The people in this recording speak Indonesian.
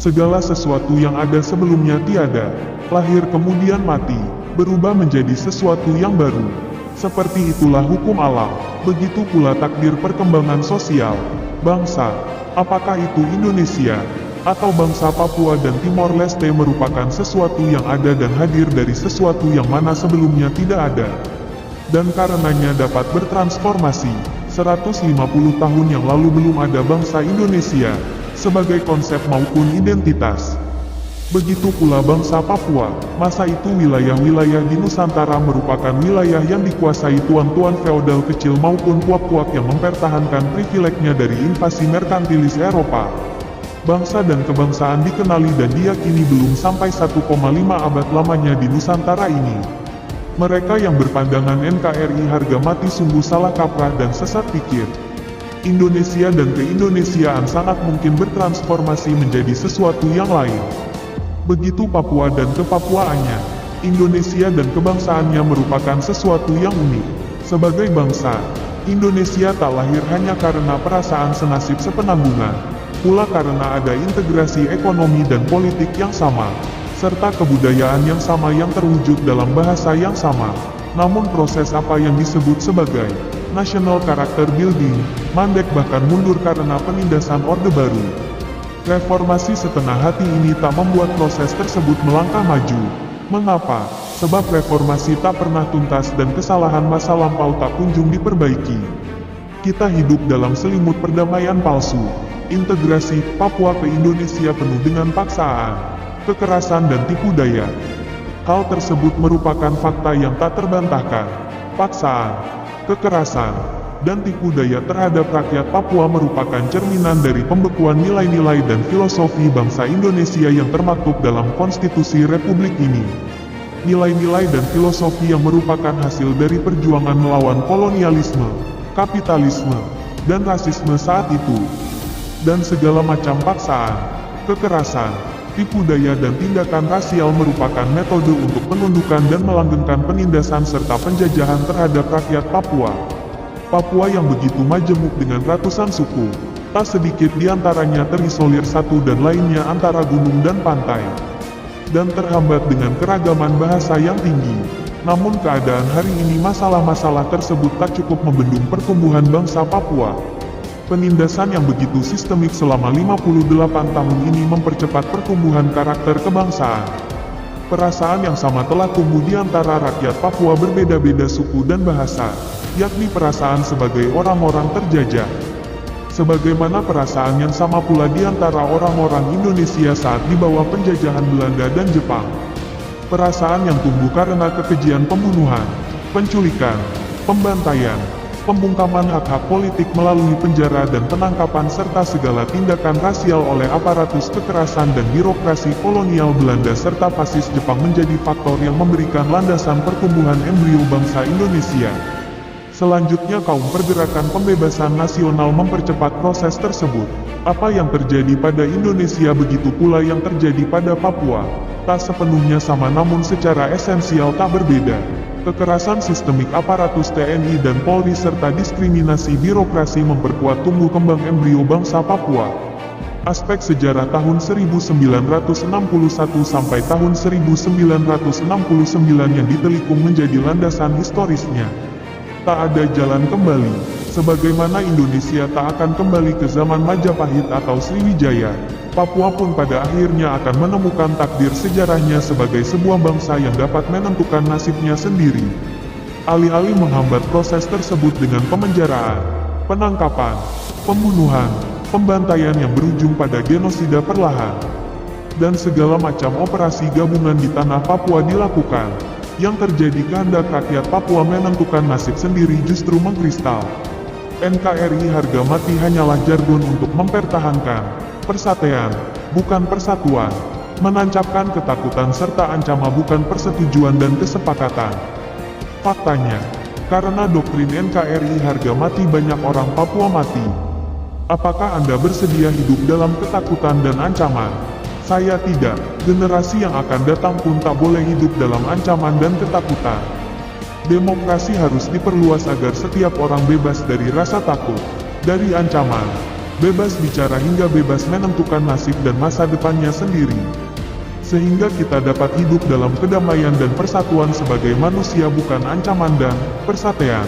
Segala sesuatu yang ada sebelumnya tiada, lahir kemudian mati, berubah menjadi sesuatu yang baru. Seperti itulah hukum alam, begitu pula takdir perkembangan sosial, bangsa, apakah itu Indonesia, atau bangsa Papua dan Timor Leste merupakan sesuatu yang ada dan hadir dari sesuatu yang mana sebelumnya tidak ada. Dan karenanya dapat bertransformasi, 150 tahun yang lalu belum ada bangsa Indonesia, sebagai konsep maupun identitas. Begitu pula bangsa Papua, masa itu wilayah-wilayah di Nusantara merupakan wilayah yang dikuasai tuan-tuan feodal kecil maupun puak-puak yang mempertahankan privilegnya dari invasi merkantilis Eropa. Bangsa dan kebangsaan dikenali dan diyakini belum sampai 1,5 abad lamanya di Nusantara ini. Mereka yang berpandangan NKRI harga mati sungguh salah kaprah dan sesat pikir. Indonesia dan keindonesiaan sangat mungkin bertransformasi menjadi sesuatu yang lain. Begitu Papua dan kepapuaannya, Indonesia dan kebangsaannya merupakan sesuatu yang unik. Sebagai bangsa, Indonesia tak lahir hanya karena perasaan senasib sepenanggungan, pula karena ada integrasi ekonomi dan politik yang sama, serta kebudayaan yang sama yang terwujud dalam bahasa yang sama. Namun proses apa yang disebut sebagai national character building, mandek bahkan mundur karena penindasan Orde Baru. Reformasi setengah hati ini tak membuat proses tersebut melangkah maju. Mengapa? Sebab reformasi tak pernah tuntas dan kesalahan masa lampau tak kunjung diperbaiki. Kita hidup dalam selimut perdamaian palsu. Integrasi Papua ke Indonesia penuh dengan paksaan, kekerasan dan tipu daya. Hal tersebut merupakan fakta yang tak terbantahkan. Paksaan, kekerasan, dan tipu daya terhadap rakyat Papua merupakan cerminan dari pembekuan nilai-nilai dan filosofi bangsa Indonesia yang termaktub dalam konstitusi Republik ini. Nilai-nilai dan filosofi yang merupakan hasil dari perjuangan melawan kolonialisme, kapitalisme, dan rasisme saat itu. Dan segala macam paksaan, kekerasan, tipu daya dan tindakan rasial merupakan metode untuk penundukan dan melanggengkan penindasan serta penjajahan terhadap rakyat Papua. Papua yang begitu majemuk dengan ratusan suku, tak sedikit diantaranya terisolir satu dan lainnya antara gunung dan pantai, dan terhambat dengan keragaman bahasa yang tinggi. Namun keadaan hari ini masalah-masalah tersebut tak cukup membendung pertumbuhan bangsa Papua. Penindasan yang begitu sistemik selama 58 tahun ini mempercepat pertumbuhan karakter kebangsaan. Perasaan yang sama telah tumbuh di antara rakyat Papua berbeda-beda suku dan bahasa, yakni perasaan sebagai orang-orang terjajah. Sebagaimana perasaan yang sama pula di antara orang-orang Indonesia saat di bawah penjajahan Belanda dan Jepang. Perasaan yang tumbuh karena kekejian pembunuhan, penculikan, pembantaian, pembungkaman hak-hak politik melalui penjara dan penangkapan serta segala tindakan rasial oleh aparatus kekerasan dan birokrasi kolonial Belanda serta fasis Jepang menjadi faktor yang memberikan landasan pertumbuhan embrio bangsa Indonesia. Selanjutnya kaum pergerakan pembebasan nasional mempercepat proses tersebut. Apa yang terjadi pada Indonesia begitu pula yang terjadi pada Papua. Tak sepenuhnya sama namun secara esensial tak berbeda. Kekerasan sistemik aparatus TNI dan Polri serta diskriminasi birokrasi memperkuat tumbuh kembang embrio bangsa Papua. Aspek sejarah tahun 1961 sampai tahun 1969 yang ditelikung menjadi landasan historisnya. Tak ada jalan kembali, sebagaimana Indonesia tak akan kembali ke zaman Majapahit atau Sriwijaya. Papua pun pada akhirnya akan menemukan takdir sejarahnya sebagai sebuah bangsa yang dapat menentukan nasibnya sendiri. Alih-alih menghambat proses tersebut dengan pemenjaraan, penangkapan, pembunuhan, pembantaian yang berujung pada genosida perlahan, dan segala macam operasi gabungan di tanah Papua dilakukan, yang terjadi kehendak rakyat Papua menentukan nasib sendiri justru mengkristal. NKRI harga mati hanyalah jargon untuk mempertahankan persatuan, bukan persatuan, menancapkan ketakutan serta ancaman bukan persetujuan dan kesepakatan. Faktanya, karena doktrin NKRI harga mati banyak orang Papua mati. Apakah Anda bersedia hidup dalam ketakutan dan ancaman? Saya tidak. Generasi yang akan datang pun tak boleh hidup dalam ancaman dan ketakutan. Demokrasi harus diperluas agar setiap orang bebas dari rasa takut, dari ancaman, bebas bicara hingga bebas menentukan nasib dan masa depannya sendiri. Sehingga kita dapat hidup dalam kedamaian dan persatuan sebagai manusia, bukan ancaman dan persatuan.